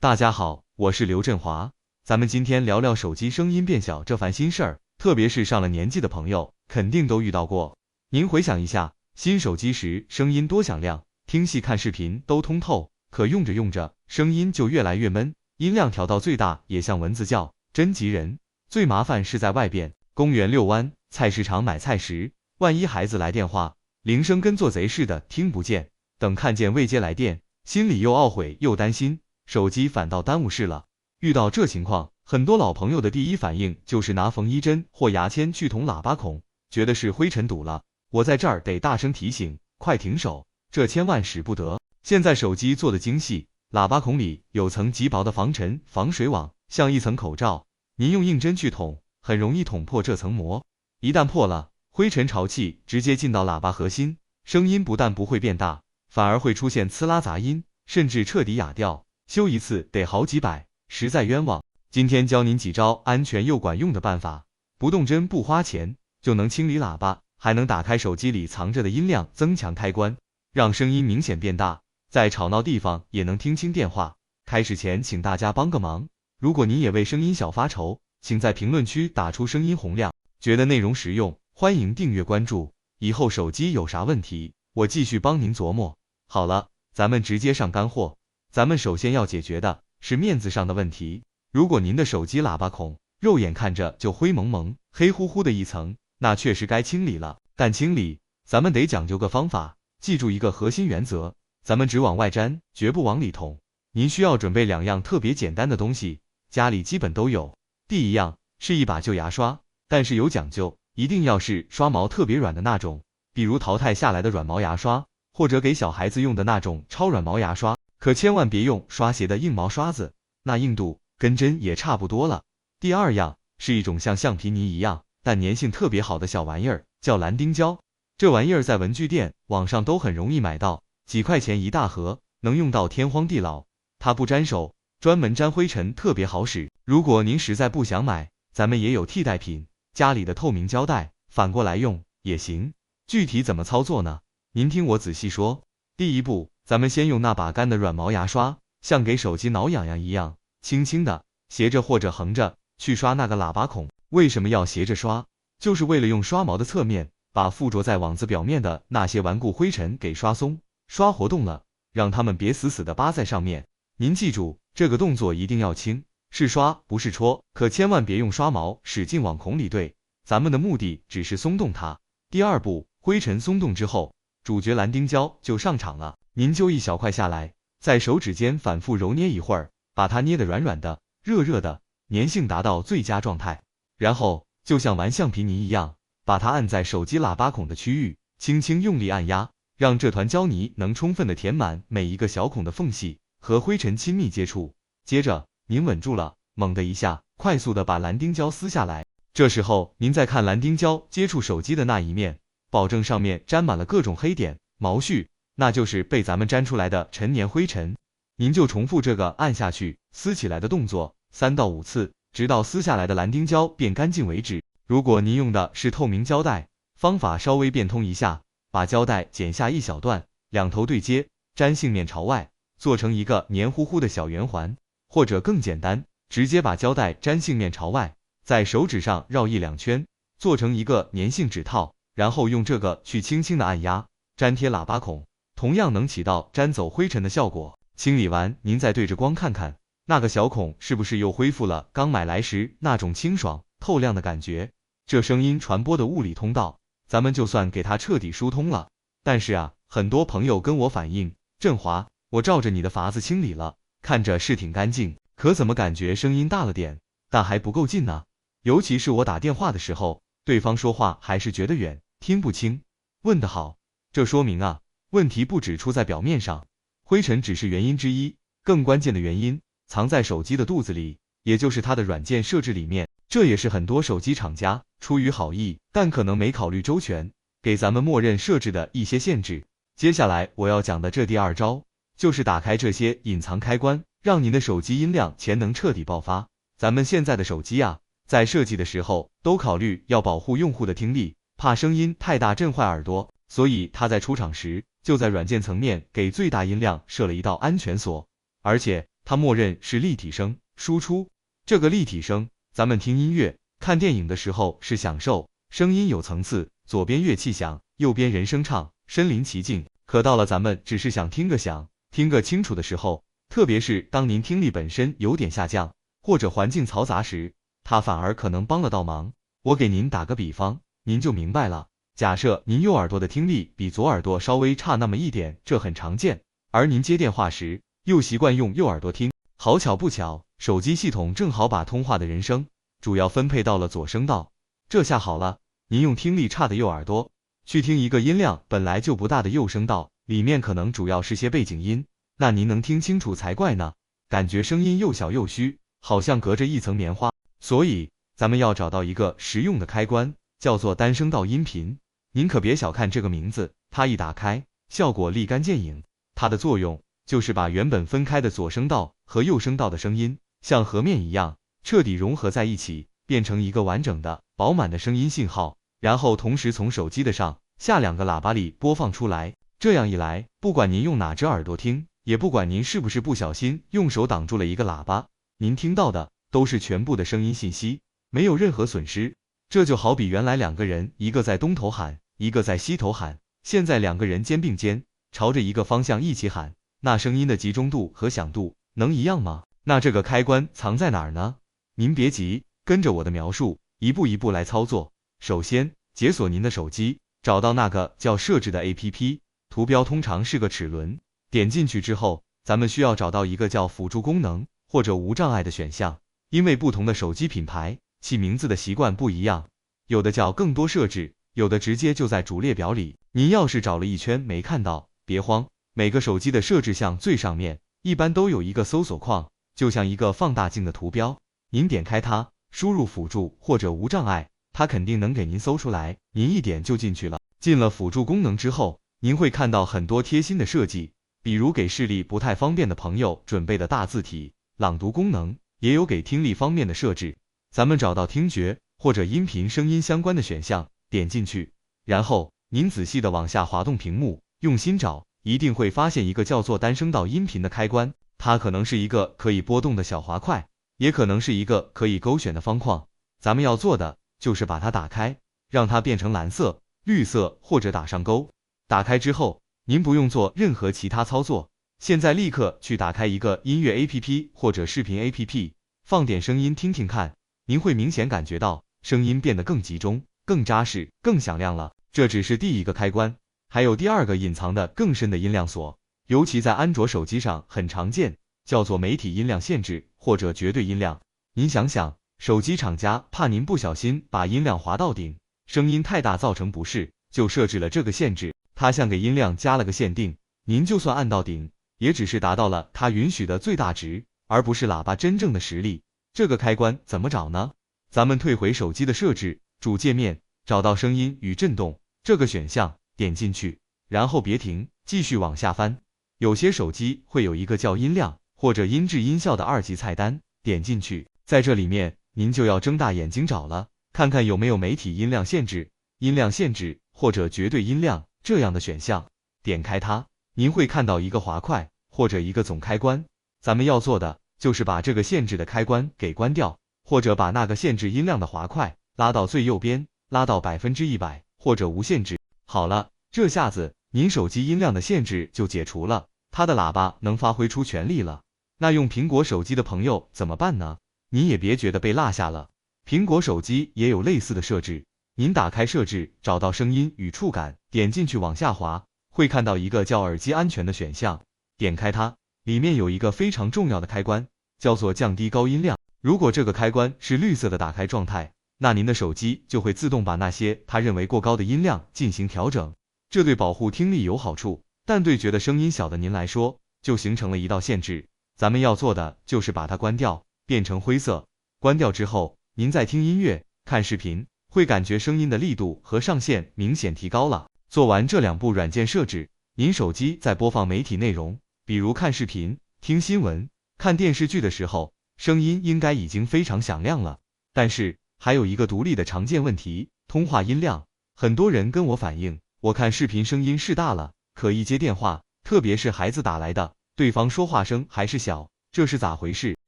大家好，我是刘振华，咱们今天聊聊手机声音变小这烦心事儿，特别是上了年纪的朋友，肯定都遇到过。您回想一下，新手机时声音多响亮，听戏看视频都通透，可用着用着，声音就越来越闷，音量调到最大也像蚊子叫，真急人。最麻烦是在外边，公园遛弯，菜市场买菜时，万一孩子来电话，铃声跟做贼似的听不见，等看见未接来电，心里又懊悔又担心，手机反倒耽误事了。遇到这情况，很多老朋友的第一反应就是拿缝衣针或牙签去捅喇叭孔，觉得是灰尘堵了。我在这儿得大声提醒，快停手，这千万使不得。现在手机做的精细，喇叭孔里有层极薄的防尘防水网，像一层口罩，您用硬针去捅，很容易捅破这层膜。一旦破了，灰尘潮气直接进到喇叭核心，声音不但不会变大，反而会出现呲啦杂音，甚至彻底哑掉，修一次得好几百，实在冤枉。今天教您几招安全又管用的办法，不动针不花钱就能清理喇叭，还能打开手机里藏着的音量增强开关，让声音明显变大，在吵闹地方也能听清电话。开始前请大家帮个忙，如果您也为声音小发愁，请在评论区打出声音洪亮。觉得内容实用，欢迎订阅关注，以后手机有啥问题，我继续帮您琢磨。好了，咱们直接上干货。咱们首先要解决的是面子上的问题。如果您的手机喇叭孔肉眼看着就灰蒙蒙黑乎乎的一层，那确实该清理了。但清理咱们得讲究个方法，记住一个核心原则，咱们只往外粘，绝不往里捅。您需要准备两样特别简单的东西，家里基本都有。第一样是一把旧牙刷，但是有讲究，一定要是刷毛特别软的那种，比如淘汰下来的软毛牙刷，或者给小孩子用的那种超软毛牙刷，可千万别用刷鞋的硬毛刷子，那硬度跟针也差不多了。第二样是一种像橡皮泥一样，但粘性特别好的小玩意儿，叫蓝丁胶。这玩意儿在文具店、网上都很容易买到，几块钱一大盒，能用到天荒地老。它不粘手，专门粘灰尘，特别好使。如果您实在不想买，咱们也有替代品，家里的透明胶带反过来用也行。具体怎么操作呢？您听我仔细说。第一步，咱们先用那把干的软毛牙刷，像给手机挠痒痒一样，轻轻的斜着或者横着去刷那个喇叭孔。为什么要斜着刷？就是为了用刷毛的侧面把附着在网子表面的那些顽固灰尘给刷松，刷活动了，让它们别死死的扒在上面。您记住，这个动作一定要轻，是刷不是戳，可千万别用刷毛使劲往孔里兑，咱们的目的只是松动它。第二步，灰尘松动之后，主角蓝丁胶就上场了。您揪一小块下来，在手指间反复揉捏一会儿，把它捏得软软的、热热的，粘性达到最佳状态。然后就像玩橡皮泥一样，把它按在手机喇叭孔的区域，轻轻用力按压，让这团胶泥能充分的填满每一个小孔的缝隙，和灰尘亲密接触。接着您稳住了，猛地一下，快速的把蓝丁胶撕下来。这时候您再看蓝丁胶接触手机的那一面，保证上面沾满了各种黑点、毛絮，那就是被咱们粘出来的陈年灰尘。您就重复这个按下去、撕起来的动作3到5次，直到撕下来的蓝丁胶变干净为止。如果您用的是透明胶带，方法稍微变通一下，把胶带剪下一小段，两头对接，粘性面朝外，做成一个黏糊糊的小圆环，或者更简单，直接把胶带粘性面朝外，在手指上绕1、2圈，做成一个粘性指套，然后用这个去轻轻的按压，粘贴喇叭孔，同样能起到粘走灰尘的效果。清理完，您再对着光看看，那个小孔是不是又恢复了刚买来时那种清爽透亮的感觉？这声音传播的物理通道，咱们就算给它彻底疏通了。但是啊，很多朋友跟我反映，振华，我照着你的法子清理了，看着是挺干净，可怎么感觉声音大了点，但还不够近呢？尤其是我打电话的时候，对方说话还是觉得远，听不清。问得好，这说明啊，问题不只出在表面上，灰尘只是原因之一，更关键的原因藏在手机的肚子里，也就是它的软件设置里面。这也是很多手机厂家出于好意，但可能没考虑周全，给咱们默认设置的一些限制。接下来我要讲的这第二招，就是打开这些隐藏开关，让您的手机音量潜能彻底爆发。咱们现在的手机啊，在设计的时候都考虑要保护用户的听力，怕声音太大震坏耳朵，所以它在出厂时就在软件层面给最大音量设了一道安全锁。而且它默认是立体声输出。这个立体声，咱们听音乐、看电影的时候是享受，声音有层次，左边乐器响，右边人声唱，身临其境。可到了咱们只是想听个响，听个清楚的时候，特别是当您听力本身有点下降，或者环境嘈杂时，它反而可能帮了倒忙。我给您打个比方，您就明白了。假设您右耳朵的听力比左耳朵稍微差那么一点，这很常见，而您接电话时又习惯用右耳朵听，好巧不巧，手机系统正好把通话的人声主要分配到了左声道。这下好了，您用听力差的右耳朵去听一个音量本来就不大的右声道，里面可能主要是些背景音，那您能听清楚才怪呢，感觉声音又小又虚，好像隔着一层棉花。所以咱们要找到一个实用的开关，叫做单声道音频。您可别小看这个名字，它一打开，效果立竿见影。它的作用就是把原本分开的左声道和右声道的声音，像和面一样，彻底融合在一起，变成一个完整的、饱满的声音信号，然后同时从手机的上下两个喇叭里播放出来。这样一来，不管您用哪只耳朵听，也不管您是不是不小心用手挡住了一个喇叭，您听到的都是全部的声音信息，没有任何损失。这就好比原来两个人，一个在东头喊，一个在西头喊，现在两个人肩并肩，朝着一个方向一起喊，那声音的集中度和响度能一样吗？那这个开关藏在哪儿呢？您别急，跟着我的描述，一步一步来操作。首先，解锁您的手机，找到那个叫设置的 APP， 图标通常是个齿轮，点进去之后，咱们需要找到一个叫辅助功能或者无障碍的选项，因为不同的手机品牌起名字的习惯不一样，有的叫更多设置，有的直接就在主列表里。您要是找了一圈没看到，别慌，每个手机的设置项最上面一般都有一个搜索框，就像一个放大镜的图标，您点开它，输入辅助或者无障碍，它肯定能给您搜出来，您一点就进去了。进了辅助功能之后，您会看到很多贴心的设计，比如给视力不太方便的朋友准备的大字体朗读功能，也有给听力方面的设置。咱们找到听觉或者音频声音相关的选项，点进去，然后您仔细的往下滑动屏幕，用心找，一定会发现一个叫做单声道音频的开关。它可能是一个可以波动的小滑块，也可能是一个可以勾选的方框。咱们要做的就是把它打开，让它变成蓝色、绿色或者打上勾。打开之后，您不用做任何其他操作，现在立刻去打开一个音乐 APP 或者视频 APP， 放点声音听听看，您会明显感觉到声音变得更集中、更扎实、更响亮了。这只是第一个开关，还有第二个隐藏的更深的音量锁，尤其在安卓手机上很常见，叫做媒体音量限制或者绝对音量。您想想，手机厂家怕您不小心把音量滑到顶，声音太大造成不适，就设置了这个限制。它像给音量加了个限定，您就算按到顶，也只是达到了它允许的最大值，而不是喇叭真正的实力。这个开关怎么找呢？咱们退回手机的设置主界面，找到声音与震动这个选项，点进去，然后别停，继续往下翻。有些手机会有一个叫音量或者音质音效的2级菜单，点进去，在这里面您就要睁大眼睛找了，看看有没有媒体音量限制、音量限制或者绝对音量这样的选项。点开它，您会看到一个滑块或者一个总开关，咱们要做的就是把这个限制的开关给关掉，或者把那个限制音量的滑块拉到最右边，拉到100%或者无限制。好了，这下子您手机音量的限制就解除了，它的喇叭能发挥出全力了。那用苹果手机的朋友怎么办呢？您也别觉得被落下了，苹果手机也有类似的设置。您打开设置，找到声音与触感，点进去往下滑，会看到一个叫耳机安全的选项，点开它，里面有一个非常重要的开关，叫做降低高音量。如果这个开关是绿色的打开状态，那您的手机就会自动把那些它认为过高的音量进行调整，这对保护听力有好处，但对觉得声音小的您来说，就形成了一道限制。咱们要做的就是把它关掉，变成灰色。关掉之后，您在听音乐、看视频，会感觉声音的力度和上限明显提高了。做完这2步软件设置，您手机在播放媒体内容，比如看视频、听新闻、看电视剧的时候，声音应该已经非常响亮了。但是还有一个独立的常见问题，通话音量。很多人跟我反映，我看视频声音是大了，可一接电话，特别是孩子打来的，对方说话声还是小，这是咋回事？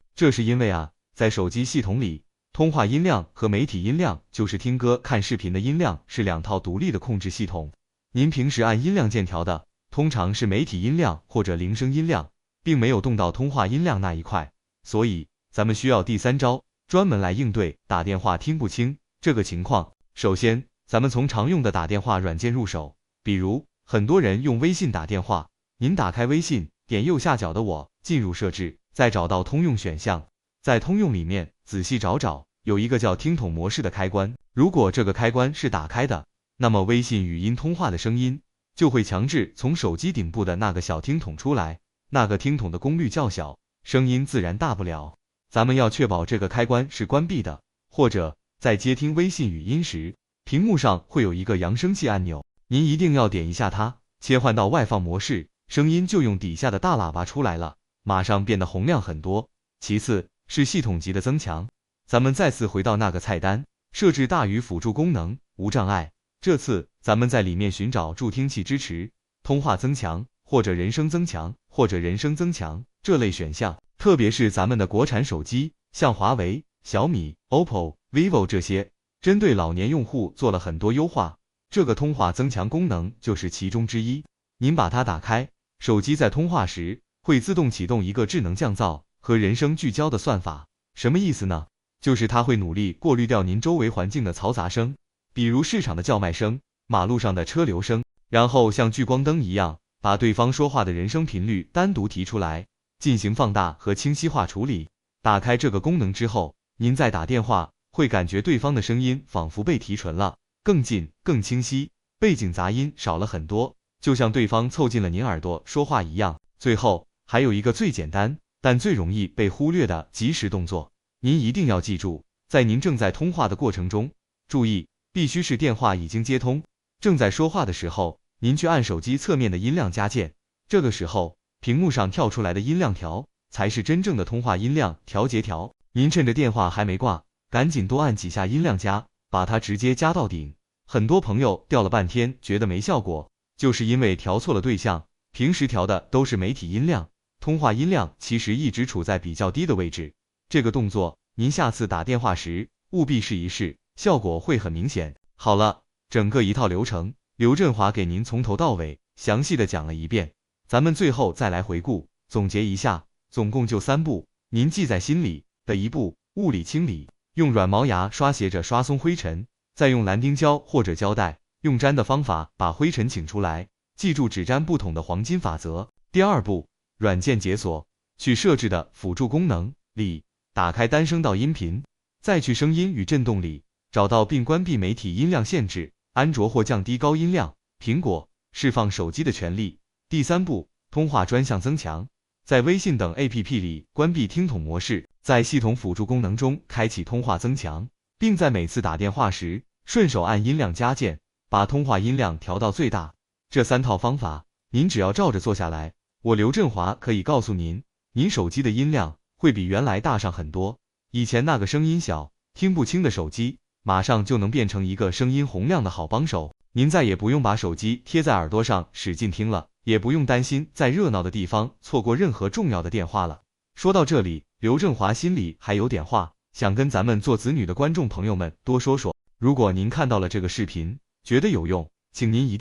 这是因为啊，在手机系统里，通话音量和媒体音量，就是听歌看视频的音量，是两套独立的控制系统。您平时按音量键调的，通常是媒体音量或者铃声音量，并没有动到通话音量那一块，所以咱们需要第三招，专门来应对打电话听不清这个情况。首先，咱们从常用的打电话软件入手，比如很多人用微信打电话，您打开微信，点右下角的我，进入设置，再找到通用选项，在通用里面仔细找找，有一个叫听筒模式的开关，如果这个开关是打开的，那么微信语音通话的声音就会强制从手机顶部的那个小听筒出来，那个听筒的功率较小，声音自然大不了。咱们要确保这个开关是关闭的，或者在接听微信语音时，屏幕上会有一个扬声器按钮，您一定要点一下它，切换到外放模式，声音就用底下的大喇叭出来了，马上变得洪亮很多。其次是系统级的增强，咱们再次回到那个菜单，设置大于辅助功能，无障碍。这次咱们在里面寻找助听器支持、通话增强或者人声增强或者人声增强这类选项，特别是咱们的国产手机，像华为、小米、OPPO、vivo 这些，针对老年用户做了很多优化，这个通话增强功能就是其中之一。您把它打开，手机在通话时会自动启动一个智能降噪和人声聚焦的算法，什么意思呢？就是它会努力过滤掉您周围环境的嘈杂声，比如市场的叫卖声、马路上的车流声，然后像聚光灯一样，把对方说话的人声频率单独提出来，进行放大和清晰化处理。打开这个功能之后，您在打电话会感觉对方的声音仿佛被提纯了，更近、更清晰，背景杂音少了很多，就像对方凑近了您耳朵说话一样。最后还有一个最简单但最容易被忽略的即时动作，您一定要记住，在您正在通话的过程中，注意必须是电话已经接通，正在说话的时候，您去按手机侧面的音量加键，这个时候屏幕上跳出来的音量条才是真正的通话音量调节条。您趁着电话还没挂，赶紧多按几下音量加，把它直接加到顶。很多朋友调了半天觉得没效果，就是因为调错了对象，平时调的都是媒体音量，通话音量其实一直处在比较低的位置。这个动作您下次打电话时务必试一试，效果会很明显。好了，整个一套流程，刘振华给您从头到尾详细的讲了一遍，咱们最后再来回顾总结一下，总共就3步，您记在心里。的一步，物理清理，用软毛牙刷斜着刷松灰尘，再用蓝丁胶或者胶带，用粘的方法把灰尘请出来，记住只粘不捅的黄金法则。第2步，软件解锁，去设置的辅助功能里打开单声道音频，再去声音与震动里找到并关闭媒体音量限制，安卓或降低高音量，苹果释放手机的权利。第3步，通话专项增强，在微信等 APP 里关闭听筒模式，在系统辅助功能中开启通话增强，并在每次打电话时顺手按音量加键，把通话音量调到最大。这3套方法，您只要照着做下来，我刘振华可以告诉您，您手机的音量会比原来大上很多。以前那个声音小、听不清的手机，马上就能变成一个声音洪亮的好帮手。您再也不用把手机贴在耳朵上使劲听了，也不用担心在热闹的地方错过任何重要的电话了。说到这里，刘振华心里还有点话，想跟咱们做子女的观众朋友们多说说。如果您看到了这个视频，觉得有用，请您一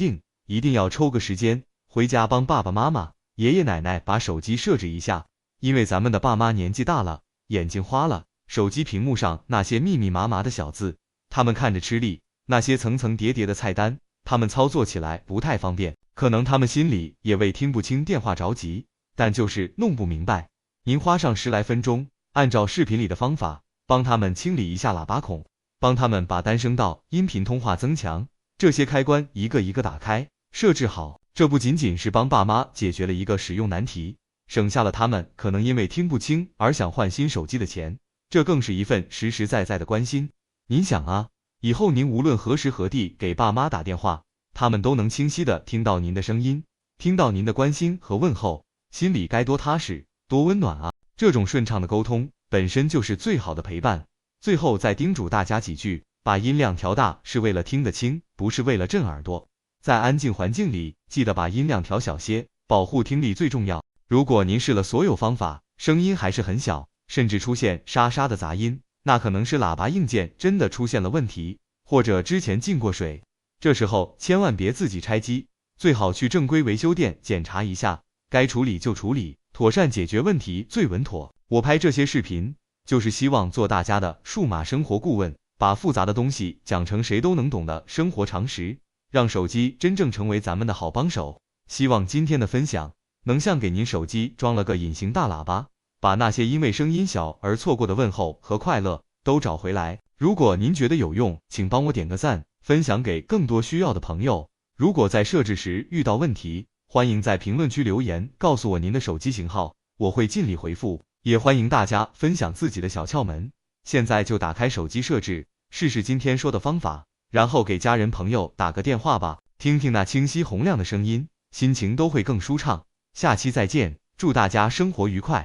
定要抽个时间，回家帮爸爸妈妈、爷爷奶奶把手机设置一下，因为咱们的爸妈年纪大了，眼睛花了，手机屏幕上那些密密麻麻的小字，他们看着吃力，那些层层叠叠的菜单，他们操作起来不太方便，可能他们心里也为听不清电话着急，但就是弄不明白。您花上10来分钟，按照视频里的方法，帮他们清理一下喇叭孔，帮他们把单声道、音频通话增强这些开关一个一个打开，设置好。这不仅仅是帮爸妈解决了一个使用难题，省下了他们可能因为听不清而想换新手机的钱，这更是一份实实在在的关心。您想啊，以后您无论何时何地给爸妈打电话，他们都能清晰的听到您的声音，听到您的关心和问候，心里该多踏实多温暖啊！这种顺畅的沟通本身就是最好的陪伴。最后再叮嘱大家几句，把音量调大是为了听得清，不是为了震耳朵。在安静环境里，记得把音量调小些，保护听力最重要。如果您试了所有方法，声音还是很小，甚至出现沙沙的杂音，那可能是喇叭硬件真的出现了问题，或者之前进过水。这时候千万别自己拆机，最好去正规维修店检查一下，该处理就处理，妥善解决问题最稳妥。我拍这些视频，就是希望做大家的数码生活顾问，把复杂的东西讲成谁都能懂的生活常识，让手机真正成为咱们的好帮手。希望今天的分享能像给您手机装了个隐形大喇叭，把那些因为声音小而错过的问候和快乐都找回来。如果您觉得有用，请帮我点个赞，分享给更多需要的朋友。如果在设置时遇到问题，欢迎在评论区留言告诉我您的手机型号，我会尽力回复。也欢迎大家分享自己的小窍门。现在就打开手机设置，试试今天说的方法，然后给家人朋友打个电话吧，听听那清晰洪亮的声音，心情都会更舒畅。下期再见，祝大家生活愉快。